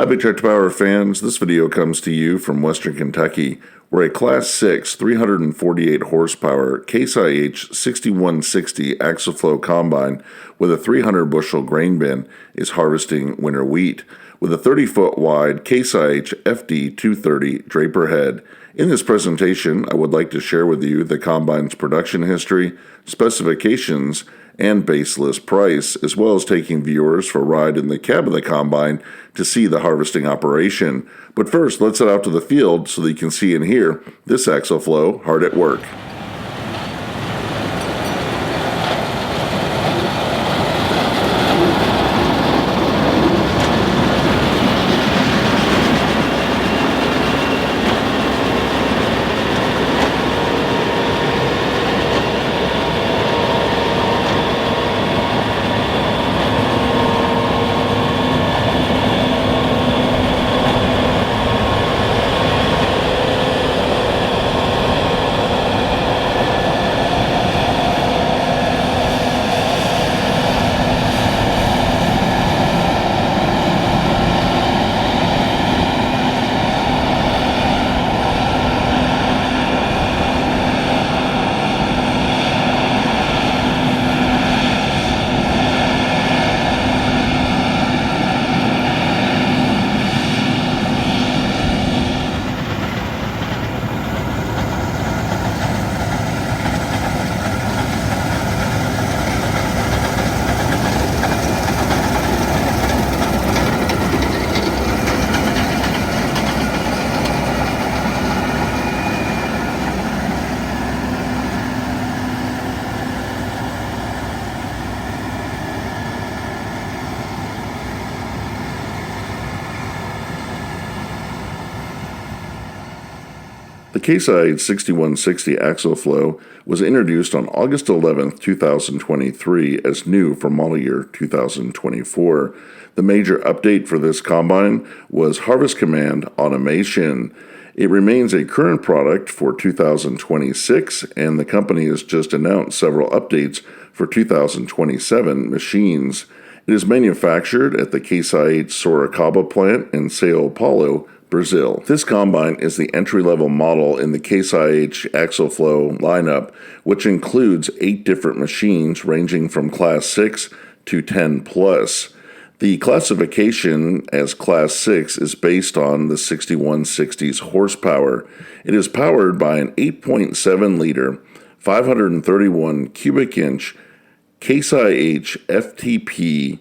Hi Big Tractor Power fans, this video comes to you from Western Kentucky, where a Class 6 348 horsepower Case IH 6160 Axial-Flow Combine with a 300 bushel grain bin is harvesting winter wheat with a 30-foot wide Case IH FD230 Draper Head. In this presentation, I would like to share with you the combine's production history, specifications, and base list price, as well as taking viewers for a ride in the cab of the combine to see the harvesting operation. But first, let's head out to the field so that you can see and hear this Axial-Flow hard at work. The Case IH 6160 Axial-Flow was introduced on August 11, 2023 as new for model year 2024. The major update for this combine was Harvest Command automation. It remains a current product for 2026, and the company has just announced several updates for 2027 machines. It is manufactured at the Case IH Sorocaba plant in Sao Paulo, Brazil. This combine is the entry-level model in the Case IH Axial-Flow lineup, which includes 8 different machines ranging from Class 6 to 10 plus. The classification as Class 6 is based on the 6160's horsepower. It is powered by an 8.7-liter, 531 cubic inch Case IH FTP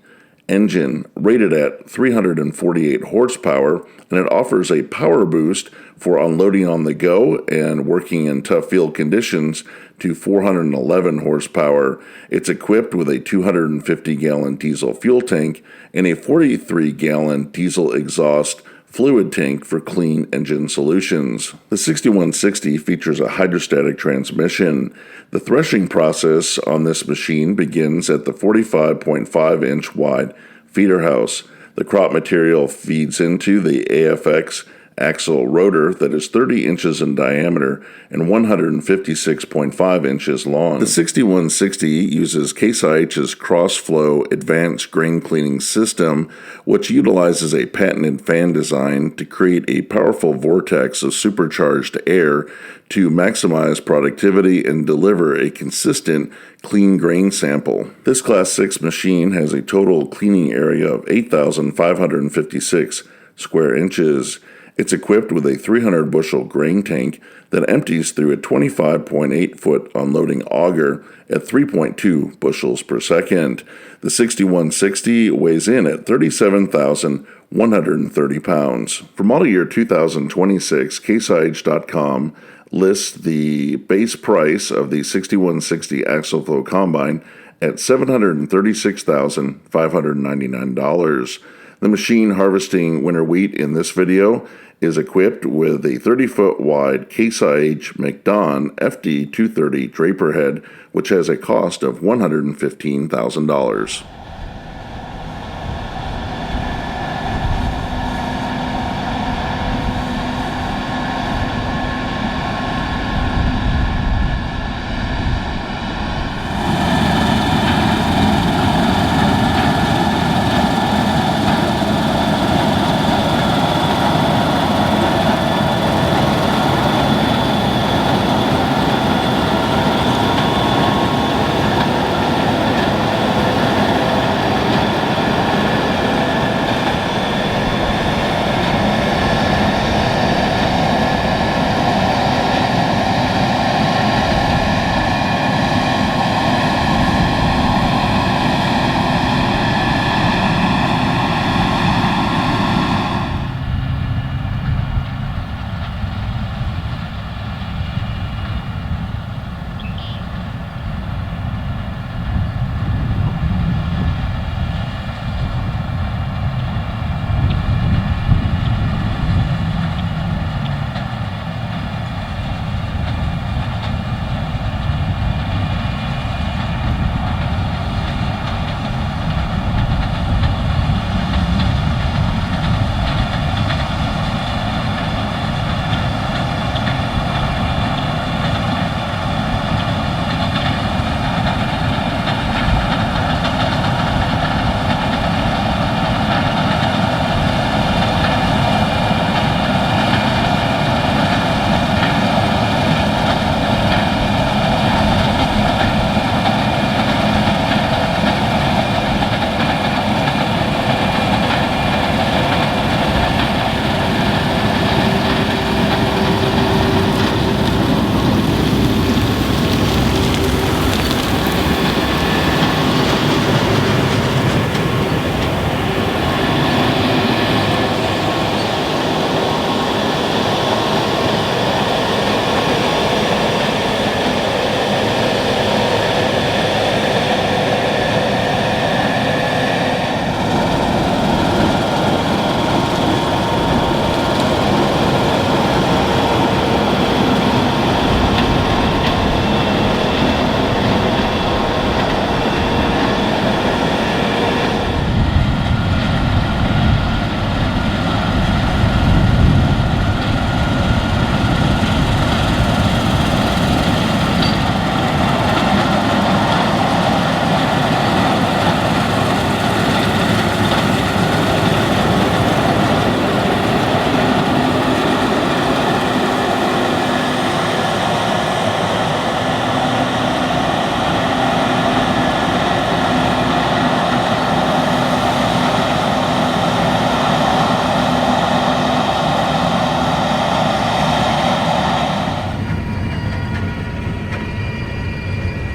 engine rated at 348 horsepower, and it offers a power boost for unloading on the go and working in tough field conditions to 411 horsepower. It's equipped with a 250-gallon diesel fuel tank and a 43-gallon diesel exhaust fluid tank for clean engine solutions. The 6160 features a hydrostatic transmission. The threshing process on this machine begins at the 45.5-inch wide feeder house. The crop material feeds into the AFX axle rotor that is 30 inches in diameter and 156.5 inches long. The 6160 uses Case IH's cross-flow advanced grain cleaning system, which utilizes a patented fan design to create a powerful vortex of supercharged air to maximize productivity and deliver a consistent clean grain sample. This Class 6 machine has a total cleaning area of 8,556 square inches. It's equipped with a 300 bushel grain tank that empties through a 25.8-foot unloading auger at 3.2 bushels per second. The 6160 weighs in at 37,130 pounds. For model year 2026, CaseIH.com lists the base price of the 6160 Axial-Flow Combine at $736,599. The machine harvesting winter wheat in this video is equipped with a 30-foot wide Case IH McDon FD230 Draper Head, which has a cost of $115,000.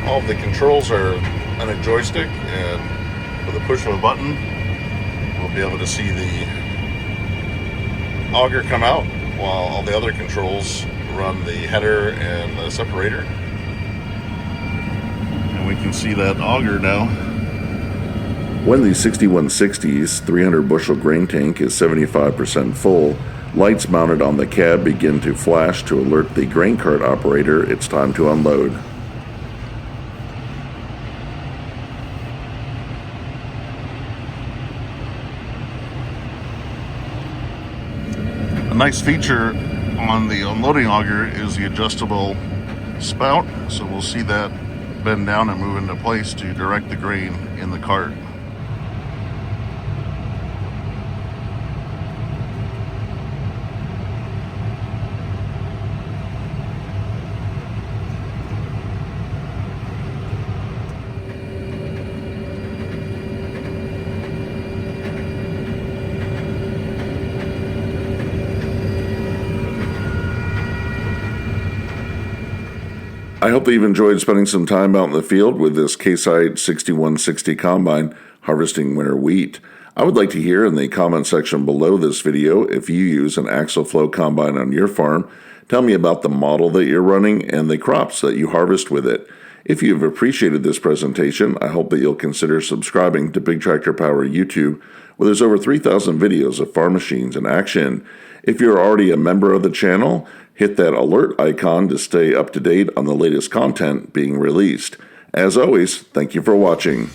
All of the controls are on a joystick, and with a push of a button, we'll be able to see the auger come out, while all the other controls run the header and the separator. And we can see that auger now. When the 6160's 300 bushel grain tank is 75% full, lights mounted on the cab begin to flash to alert the grain cart operator it's time to unload. A nice feature on the unloading auger is the adjustable spout, so we'll see that bend down and move into place to direct the grain in the cart. I hope that you've enjoyed spending some time out in the field with this Case-IH 6160 combine harvesting winter wheat. I would like to hear in the comment section below this video if you use an Axial-Flow Combine on your farm. Tell me about the model that you're running and the crops that you harvest with it. If you've appreciated this presentation, I hope that you'll consider subscribing to Big Tractor Power YouTube, where there's over 3,000 videos of farm machines in action. If you're already a member of the channel, hit that alert icon to stay up to date on the latest content being released. As always, thank you for watching.